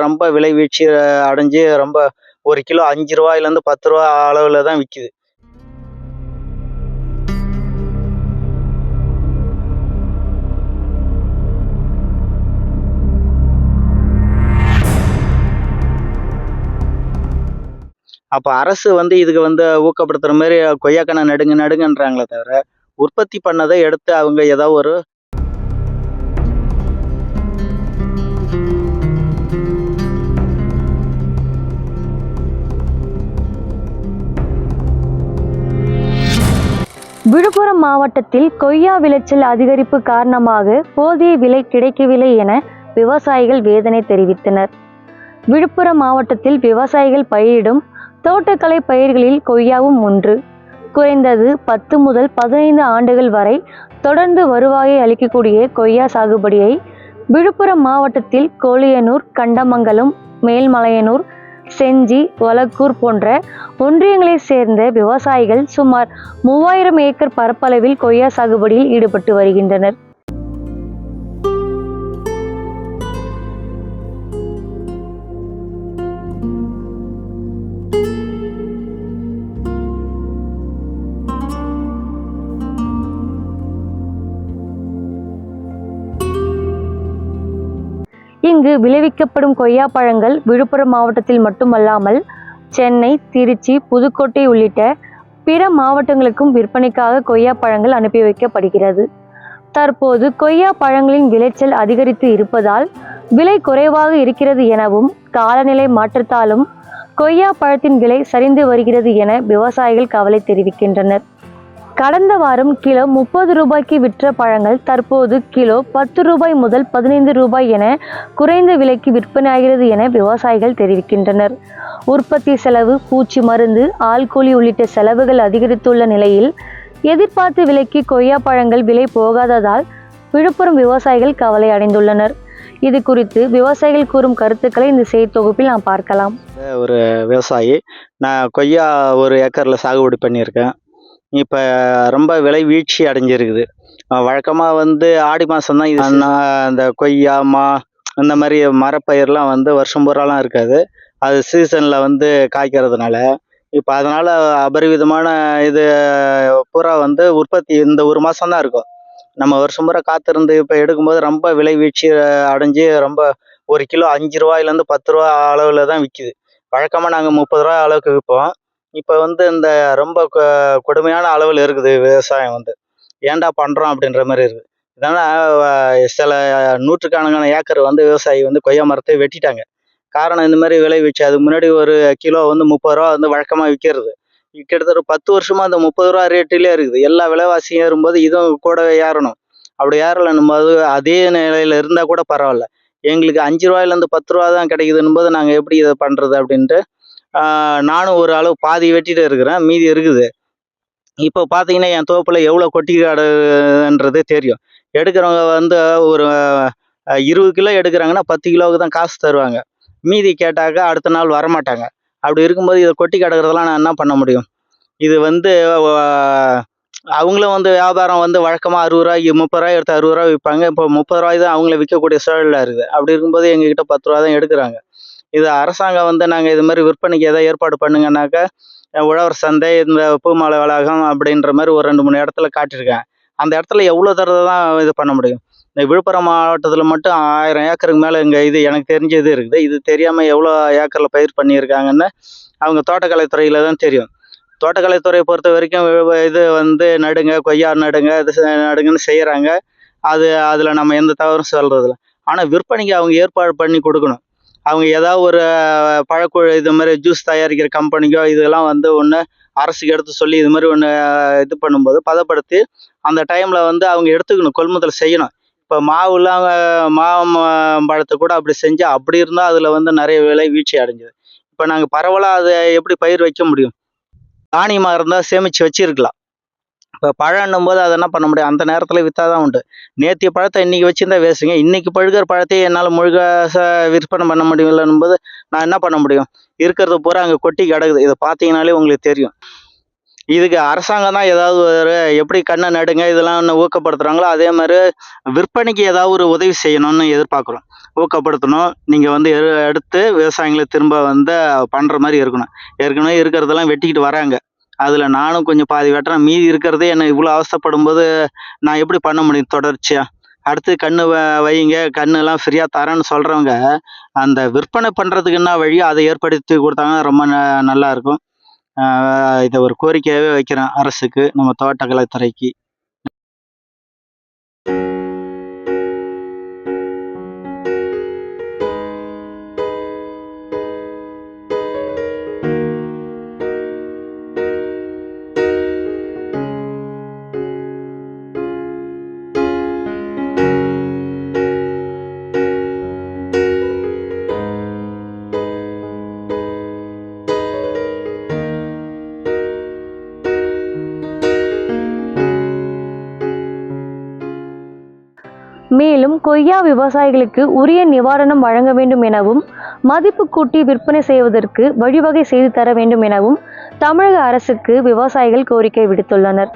ரொம்ப விலை வீழ்ச்சி அடைஞ்சு ரொம்ப 1 கிலோ ரூ. 5லேருந்து ரூ. 10 அளவுல தான் விக்குது. அப்ப அரசு இதுக்கு ஊக்கப்படுத்துற மாரி கொய்யாக்கன்ன நடுங்கன்றாங்களே தவிர, உற்பத்தி பண்ணத எடுத்து அவங்க ஏதோ ஒரு விழுப்புரம் மாவட்டத்தில் கொய்யா விளைச்சல் அதிகரிப்பு காரணமாக போதிய விலை கிடைக்கவில்லை என விவசாயிகள் வேதனை தெரிவித்தனர். விழுப்புரம் மாவட்டத்தில் விவசாயிகள் பயிரிடும் தோட்டக்கலை பயிர்களில் கொய்யாவும் ஒன்று. குறைந்தது 10 முதல் 15 ஆண்டுகள் வரை தொடர்ந்து வருவாயை அளிக்கக்கூடிய கொய்யா சாகுபடியை விழுப்புரம் மாவட்டத்தில் கோலியனூர், கண்டமங்கலம், மேல்மலையனூர், செஞ்சி, ஒலக்கூர் போன்ற ஒன்றியங்களைச் சேர்ந்த விவசாயிகள் சுமார் 3000 ஏக்கர் பரப்பளவில் கொய்யா சாகுபடியில் ஈடுபட்டு வருகின்றனர். இங்கு விளைவிக்கப்படும் கொய்யா பழங்கள் விழுப்புரம் மாவட்டத்தில் மட்டுமல்லாமல் சென்னை, திருச்சி, புதுக்கோட்டை உள்ளிட்ட பிற மாவட்டங்களுக்கும் விற்பனைக்காக கொய்யா பழங்கள் அனுப்பி வைக்கப்படுகிறது. தற்போது கொய்யா பழங்களின் விளைச்சல் அதிகரித்து இருப்பதால் விலை குறைவாக இருக்கிறது எனவும், காலநிலை மாற்றத்தாலும் கொய்யா பழத்தின் விலை சரிந்து வருகிறது என விவசாயிகள் கவலை தெரிவிக்கின்றனர். கடந்த வாரம் கிலோ 30 ரூபாய்க்கு விற்ற பழங்கள் தற்போது கிலோ 10 ரூபாய் முதல் 15 ரூபாய் என குறைந்த விலைக்கு விற்பனையாகிறது என விவசாயிகள் தெரிவிக்கின்றனர். உற்பத்தி செலவு, பூச்சி மருந்து, ஆள்கூலி உள்ளிட்ட செலவுகள் அதிகரித்துள்ள நிலையில் எதிர்பார்த்த விலைக்கு கொய்யா பழங்கள் விலை போகாததால் விழுப்புரம் விவசாயிகள் கவலை அடைந்துள்ளனர். இது குறித்து விவசாயிகள் கூறும் கருத்துக்களை இந்த செய்தி தொகுப்பில் நாம் பார்க்கலாம். ஒரு விவசாயி, நான் கொய்யா 1 ஏக்கர்ல சாகுபடி பண்ணியிருக்கேன். இப்போ ரொம்ப விலை வீழ்ச்சி அடைஞ்சிருக்குது. வழக்கமாக ஆடி மாதம் தான் இது அந்த கொய்யா, இந்த மாதிரி மரப்பயிர்லாம் வருஷம் பூராலாம் இருக்காது. அது சீசனில் காய்க்கிறதுனால இப்போ அதனால் அபரிவிதமான இது பூரா உற்பத்தி இந்த 1 மாதம் தான் இருக்கும். நம்ம வருஷம் பூரா காத்திருந்து இப்போ எடுக்கும்போது ரொம்ப விலை வீழ்ச்சி அடைஞ்சு ரொம்ப 1 கிலோ ரூ. 5லேருந்து ரூ. 10 அளவில் தான் விற்கிது. வழக்கமாக நாங்கள் ரூ. 30 அளவுக்கு விற்போம். இப்போ இந்த ரொம்ப கொடுமையான அளவில் இருக்குது விவசாயம். ஏன்டா பண்ணுறோம் அப்படின்ற மாதிரி இருக்குது. இதனால் சில நூற்றுக்கணக்கான ஏக்கர் விவசாயி கொய்யா மரத்தை வெட்டிட்டாங்க. காரணம் இந்த மாதிரி விலை வீழ்ச்சி. அதுக்கு முன்னாடி 1 கிலோ ரூ. 30 வழக்கமாக விற்கிறது. கிட்டத்தட்ட 10 வருஷமாக அந்த ரூ. 30 ரேட்டிலே இருக்குது. எல்லா விலைவாசியும் ஏறும்போது இதுவும் கூடவே ஏறணும். அப்படி ஏறலைன்னும் போது அதே நிலையில் இருந்தால் கூட பரவாயில்ல. எங்களுக்கு ரூ. 5லேருந்து ரூ. 10 தான் கிடைக்குதுன்னும் போது நாங்கள் எப்படி இதை பண்ணுறது அப்படின்ட்டு நானும் ஒரு அளவு பாதி வெட்டிட்டு இருக்கிறேன், மீதி இருக்குது. இப்போ பார்த்தீங்கன்னா என் தோப்பில் எவ்வளோ கொட்டி கிடக்குன்றது தெரியும். எடுக்கிறவங்க ஒரு 20 கிலோ எடுக்கிறாங்கன்னா 10 கிலோவுக்கு தான் காசு தருவாங்க. மீதி கேட்டாக்கா அடுத்த நாள் வரமாட்டாங்க. அப்படி இருக்கும்போது இதை கொட்டி கிடக்கிறதெல்லாம் நான் என்ன பண்ண முடியும்? இது அவங்களும் வியாபாரம் வழக்கமாக ரூ. 60, 30 எடுத்து ரூ. 60 விற்பாங்க. இப்போ ரூ. 30 தான் அவங்கள விற்கக்கூடிய சூழலில் இருக்குது. அப்படி இருக்கும்போது எங்ககிட்ட ரூ. 10 தான் எடுக்கிறாங்க. இது அரசாங்கம் நாங்கள் இது மாதிரி விற்பனைக்கு எதாவது ஏற்பாடு பண்ணுங்கன்னாக்கா, உழவர் சந்தை, இந்த பூமாலை வளாகம் அப்படின்ற மாதிரி ஒரு 2, 3 இடத்துல காட்டியிருக்கேன். அந்த இடத்துல எவ்வளோ தரத்தை தான் இது பண்ண முடியும்? இந்த விழுப்புரம் மாவட்டத்தில் மட்டும் 1000 ஏக்கருக்கு மேலே இங்கே இது எனக்கு தெரிஞ்ச இது இருக்குது. இது தெரியாமல் எவ்வளோ ஏக்கரில் பயிர் பண்ணியிருக்காங்கன்னு அவங்க தோட்டக்கலைத்துறையில் தான் தெரியும். தோட்டக்கலைத்துறையை பொறுத்த வரைக்கும் இது நடுங்க, கொய்யா நடுங்க, இது நடுங்கன்னு செய்கிறாங்க. அதில் நம்ம எந்த தவறும் சொல்கிறதில்ல. ஆனால் விற்பனைக்கு அவங்க ஏற்பாடு பண்ணி கொடுக்கணும். அவங்க ஏதாவது ஒரு பழக்குழு இது மாதிரி ஜூஸ் தயாரிக்கிற கம்பெனிக்கோ இதெல்லாம் ஒன்று அரசுக்கு எடுத்து சொல்லி இது மாதிரி ஒன்று இது பண்ணும்போது பதப்படுத்தி அந்த டைமில் அவங்க எடுத்துக்கணும், கொள்முதல் செய்யணும். இப்போ மாவுலாம் மாம்பழத்தை கூட அப்படி செஞ்சால் அப்படி இருந்தால் அதில் நிறைய விலை வீழ்ச்சி அடைஞ்சுது. இப்போ நாங்கள் பரவலாக அதை எப்படி பயிர் வைக்க முடியும்? தானியமாக இருந்தால் சேமித்து வச்சுருக்கலாம். இப்போ பழம்னும் போது அதை என்ன பண்ண முடியும்? அந்த நேரத்தில் விற்றா தான் உண்டு. நேற்றைய பழத்தை இன்றைக்கி வச்சுருந்தா வேஸ்ட்டுங்க. இன்றைக்கி பழுக்கிற பழத்தையே என்னால் விற்பனை பண்ண முடியலன்னும் போது நான் என்ன பண்ண முடியும்? இருக்கிறது பூரா அங்கே கொட்டி கிடக்குது. இதை பார்த்தீங்கனாலே உங்களுக்கு தெரியும். இதுக்கு அரசாங்கம் தான் ஏதாவது ஒரு எப்படி கண்ணை நடுங்க இதெல்லாம் இன்னும் ஊக்கப்படுத்துகிறாங்களோ அதே மாதிரி விற்பனைக்கு ஏதாவது ஒரு உதவி செய்யணும்னு எதிர்பார்க்குறோம். ஊக்கப்படுத்தணும். நீங்கள் வந்து எடுத்து விவசாயிகளை திரும்ப வந்து பண்ணுற மாதிரி இருக்கணும். ஏற்கனவே இருக்கிறதெல்லாம் வெட்டிக்கிட்டு வராங்க. அதில் நானும் கொஞ்சம் பாதி வெட்டுறேன். மீதி இருக்கிறதே என்ன இவ்வளோ அவஸ்தைப்படும்போது நான் எப்படி பண்ண முடியும் தொடர்ச்சியாக? அடுத்து கன்று வைங்க, கன்றுலாம் ஃப்ரீயாக தரேன்னு சொல்கிறவங்க அந்த விற்பனை பண்ணுறதுக்கு என்ன வழியோ அதை ஏற்படுத்தி கொடுத்தாங்கன்னா ரொம்ப நல்லா இருக்கும். இதை ஒரு கோரிக்கையாகவே வைக்கிறேன் அரசுக்கு, நம்ம தோட்டக்கலைத்துறைக்கு. மேலும் கொய்யா விவசாயிகளுக்கு உரிய நிவாரணம் வழங்க வேண்டும் எனவும் மதிப்பு கூட்டி விற்பனை செய்வதற்கு வழிவகை செய்து தர வேண்டும் எனவும் தமிழக அரசுக்கு விவசாயிகள் கோரிக்கை விடுத்துள்ளனர்.